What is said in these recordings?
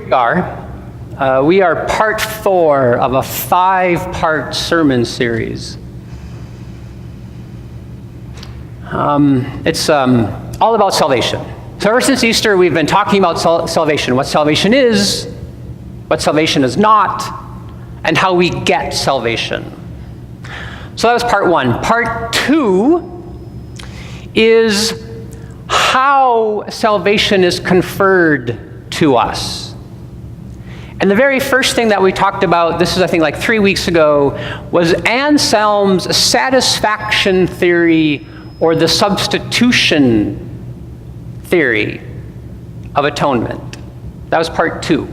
We are part 4 of a 5-part sermon series. It's all about salvation. So ever since Easter, we've been talking about salvation, what salvation is not, and how we get salvation. So that was part 1. Part 2 is how salvation is conferred to us. And the very first thing that we talked about, this is I think like 3 weeks ago, was Anselm's satisfaction theory, or the substitution theory of atonement. That was part 2.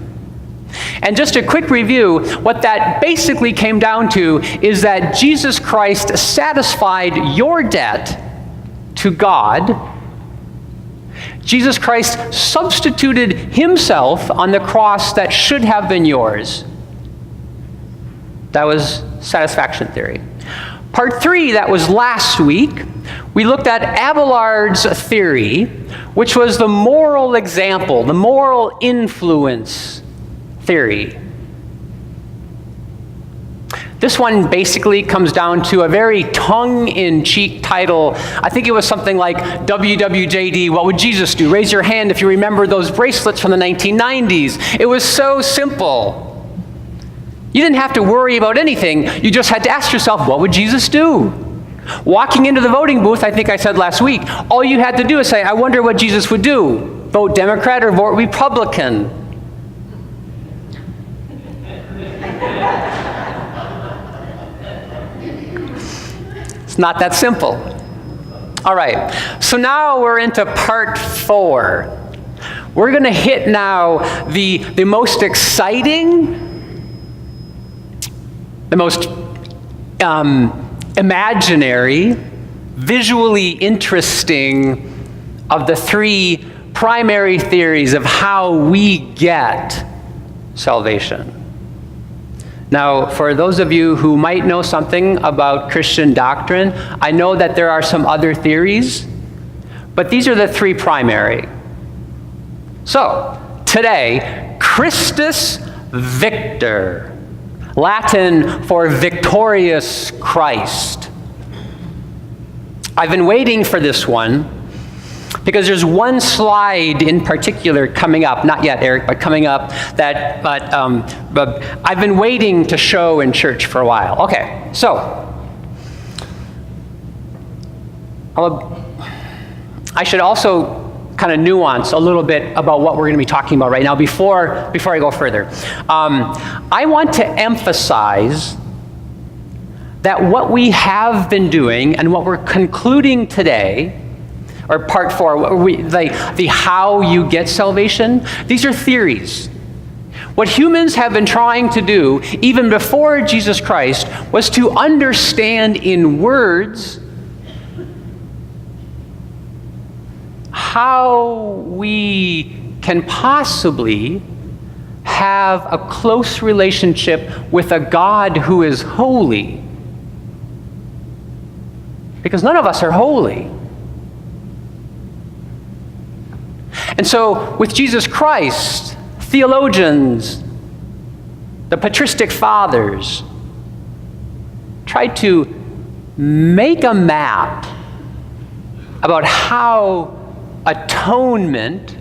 And just a quick review, what that basically came down to is that Jesus Christ satisfied your debt to God. Jesus Christ substituted himself on the cross that should have been yours. That was satisfaction theory. Part 3, that was last week, we looked at Abelard's theory, which was the moral example, the moral influence theory. This one basically comes down to a very tongue-in-cheek title. I think it was something like WWJD, what would Jesus do? Raise your hand if you remember those bracelets from the 1990s. It was so simple. You didn't have to worry about anything. You just had to ask yourself, what would Jesus do? Walking into the voting booth, I think I said last week, all you had to do is say, I wonder what Jesus would do. Vote Democrat or vote Republican. It's not that simple. All right, so now we're into part 4. We're going to hit now the most exciting, the most imaginary, visually interesting of the 3 primary theories of how we get salvation. Now, for those of you who might know something about Christian doctrine, I know that there are some other theories, but these are the 3 primary. So, today, Christus Victor, Latin for victorious Christ. I've been waiting for this one because there's one slide in particular coming up, not yet, Eric, but coming up, but I've been waiting to show in church for a while. Okay, so I should also kind of nuance a little bit about what we're going to be talking about right now before I go further. I want to emphasize that what we have been doing and what we're concluding today, or part 4, the how you get salvation, these are theories. What humans have been trying to do, even before Jesus Christ, was to understand in words how we can possibly have a close relationship with a God who is holy. Because none of us are holy. And so, with Jesus Christ, theologians, the patristic fathers, tried to make a map about how atonement,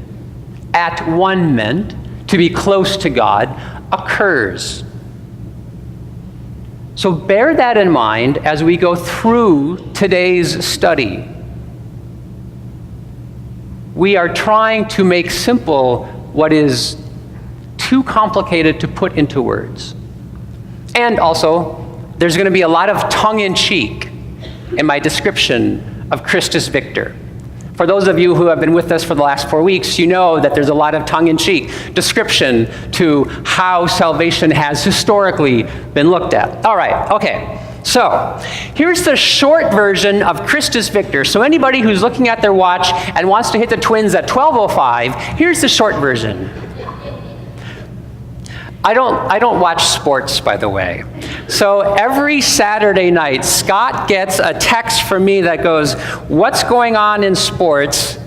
at one-ment, to be close to God, occurs. So bear that in mind as we go through today's study. We are trying to make simple what is too complicated to put into words. And also, there's going to be a lot of tongue-in-cheek in my description of Christus Victor. For those of you who have been with us for the last 4 weeks, you know that there's a lot of tongue-in-cheek description to how salvation has historically been looked at. All right, okay. So, here's the short version of Christus Victor. So anybody who's looking at their watch and wants to hit the twins at 12:05, here's the short version. I don't watch sports, by the way. So every Saturday night, Scott gets a text from me that goes, "What's going on in sports?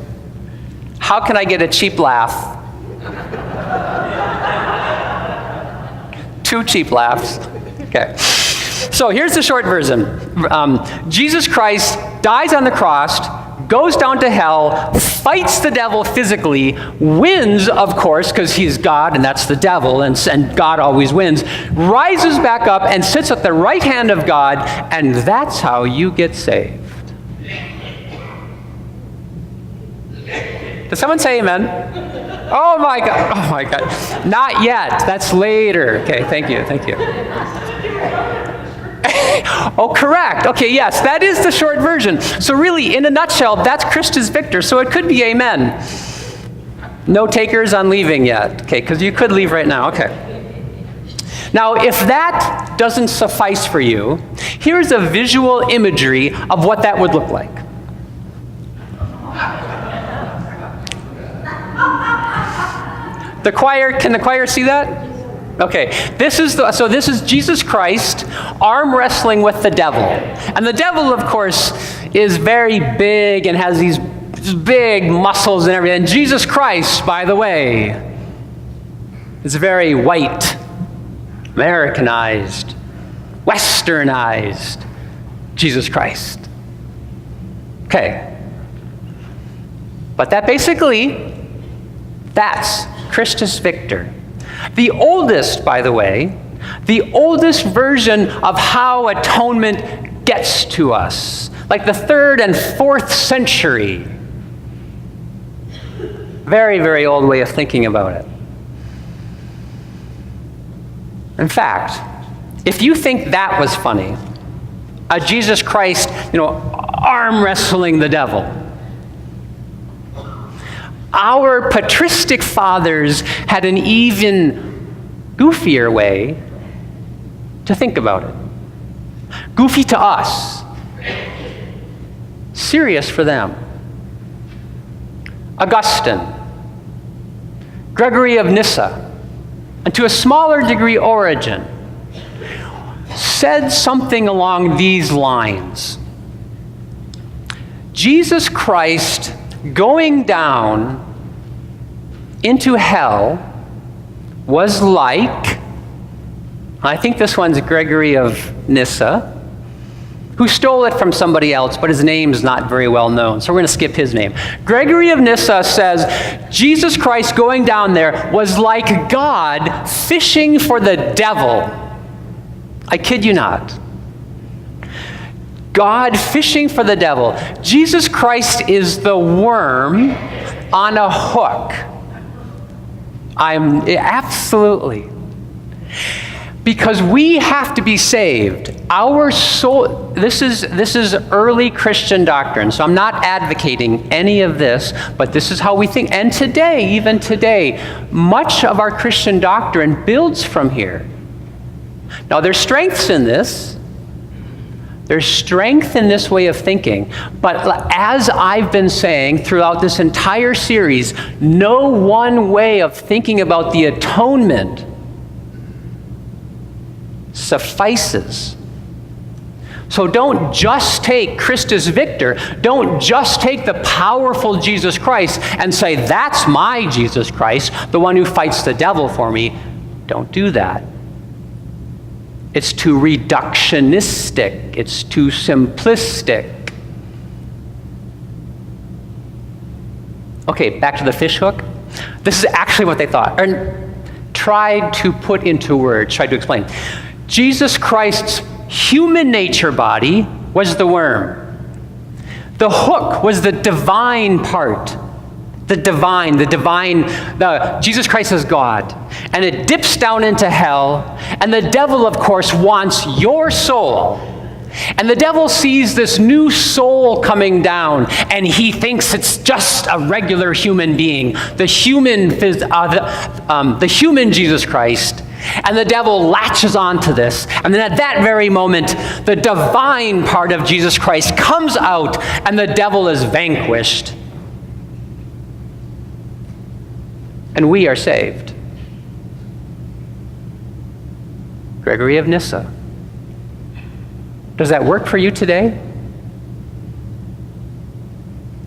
How can I get a cheap laugh?" 2 cheap laughs. Okay. So here's the short version. Jesus Christ dies on the cross, goes down to hell, fights the devil physically, wins, of course, because he's God and that's the devil, and God always wins, rises back up and sits at the right hand of God, and that's how you get saved. Did someone say amen? Oh my God. Oh my God. Not yet. That's later. Okay, thank you. Oh, correct. Okay, yes, that is the short version. So really, in a nutshell, that's Christus Victor. So it could be amen. No takers on leaving yet. Okay, because you could leave right now. Okay. Now, if that doesn't suffice for you, here's a visual imagery of what that would look like. Can the choir see that? Okay, this is Jesus Christ arm wrestling with the devil. And the devil, of course, is very big and has these big muscles and everything. And Jesus Christ, by the way, is very white, Americanized, westernized Jesus Christ. Okay. But that's Christus Victor. The oldest, by the way, the oldest version of how atonement gets to us, like the 3rd and 4th century. Very, very old way of thinking about it. In fact, if you think that was funny, Jesus Christ, arm wrestling the devil, our patristic fathers had an even goofier way to think about it. Goofy to us, serious for them. Augustine, Gregory of Nyssa, and to a smaller degree Origen, said something along these lines. Jesus Christ going down into hell was like, I think this one's Gregory of Nyssa, who stole it from somebody else, but his name's not very well known, so we're going to skip his name. Gregory of Nyssa says, Jesus Christ going down there was like God fishing for the devil. I kid you not. God fishing for the devil. Jesus Christ is the worm on a hook. Absolutely. Because we have to be saved. Our soul, this is early Christian doctrine, so I'm not advocating any of this, but this is how we think. And today, even today, much of our Christian doctrine builds from here. Now, there's strengths in this. There's strength in this way of thinking, but as I've been saying throughout this entire series, no one way of thinking about the atonement suffices. So don't just take Christus Victor, don't just take the powerful Jesus Christ and say, that's my Jesus Christ, the one who fights the devil for me. Don't do that. It's too reductionistic. It's too simplistic. Okay, back to the fish hook. This is actually what they thought, or tried to put into words, tried to explain. Jesus Christ's human nature body was the worm. The hook was the divine part. Jesus Christ is God. And it dips down into hell, and the devil, of course, wants your soul. And the devil sees this new soul coming down, and he thinks it's just a regular human being, the human Jesus Christ. And the devil latches onto this. And then at that very moment, the divine part of Jesus Christ comes out, and the devil is vanquished. And we are saved. Gregory of Nyssa. Does that work for you today?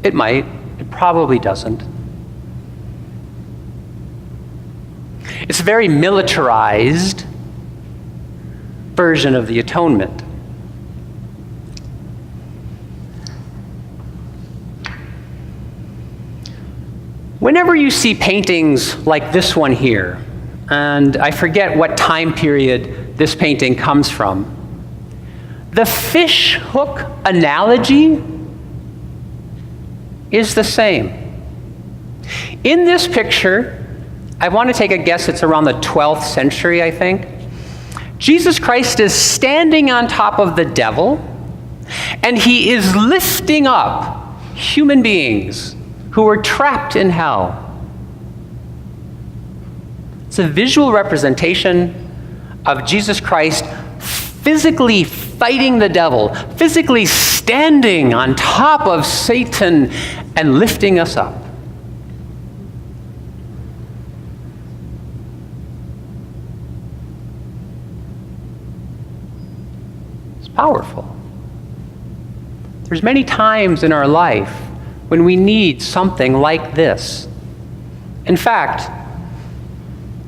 It might. It probably doesn't. It's very militarized version of the atonement. Whenever you see paintings like this one here, and I forget what time period this painting comes from, the fish hook analogy is the same. In this picture, I want to take a guess it's around the 12th century, I think. Jesus Christ is standing on top of the devil, and he is lifting up human beings who were trapped in hell. It's a visual representation of Jesus Christ physically fighting the devil, physically standing on top of Satan and lifting us up. It's powerful. There's many times in our life when we need something like this. In fact,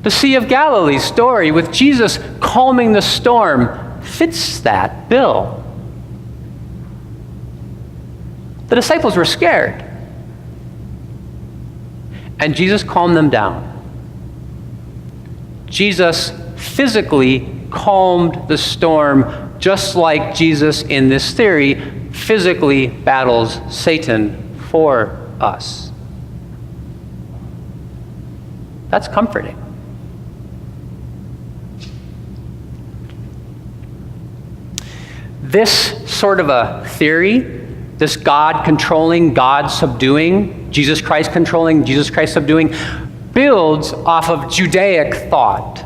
the Sea of Galilee story with Jesus calming the storm fits that bill. The disciples were scared, and Jesus calmed them down. Jesus physically calmed the storm, just like Jesus in this theory physically battles Satan for us. That's comforting. This sort of a theory, this God controlling, God subduing, Jesus Christ controlling, Jesus Christ subduing, builds off of Judaic thought.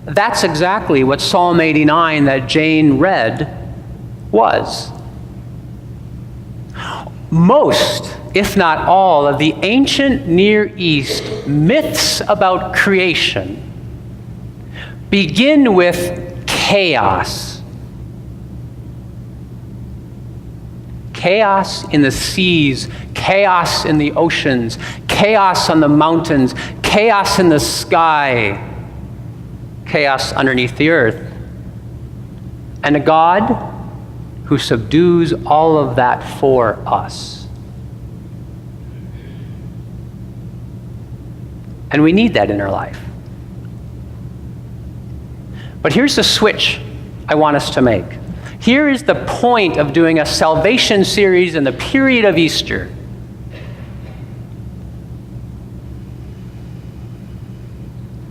That's exactly what Psalm 89 that Jane read was. Most, if not all, of the ancient Near East myths about creation begin with chaos. Chaos in the seas, chaos in the oceans, chaos on the mountains, chaos in the sky, chaos underneath the earth. And a God who subdues all of that for us. And we need that in our life. But here's the switch I want us to make. Here is the point of doing a salvation series in the period of Easter.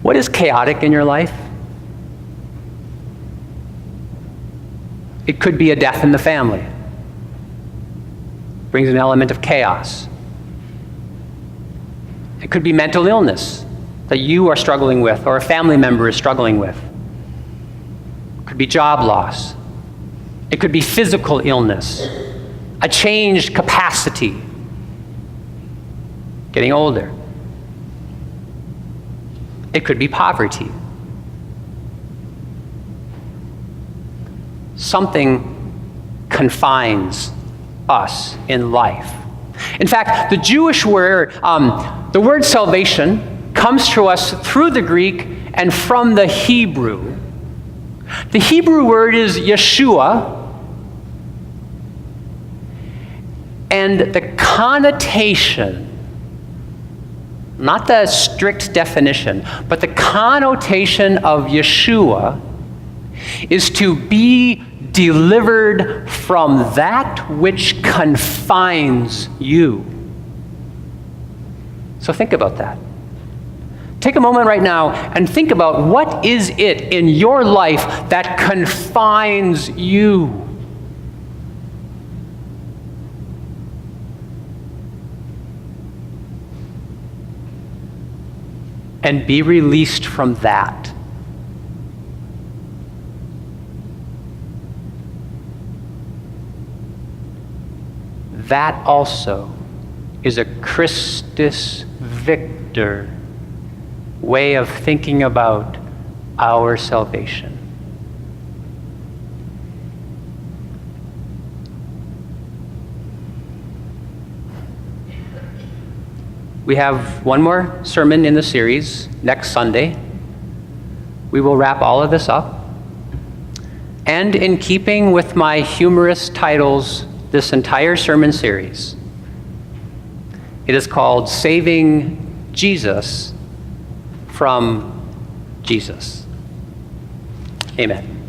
What is chaotic in your life? It could be a death in the family. Brings an element of chaos. It could be mental illness that you are struggling with or a family member is struggling with. It could be job loss. It could be physical illness, a changed capacity, getting older. It could be poverty. Something confines us in life. In fact, the Jewish word, the word salvation, comes to us through the Greek and from the Hebrew. The Hebrew word is Yeshua, and the connotation, not the strict definition, but the connotation of Yeshua is to be delivered from that which confines you. So think about that. Take a moment right now and think about what is it in your life that confines you. And be released from that. That also is a Christus Victor way of thinking about our salvation. We have one more sermon in the series next Sunday. we will wrap all of this up. And in keeping with my humorous titles this entire sermon series, it is called Saving Jesus from Jesus. Amen.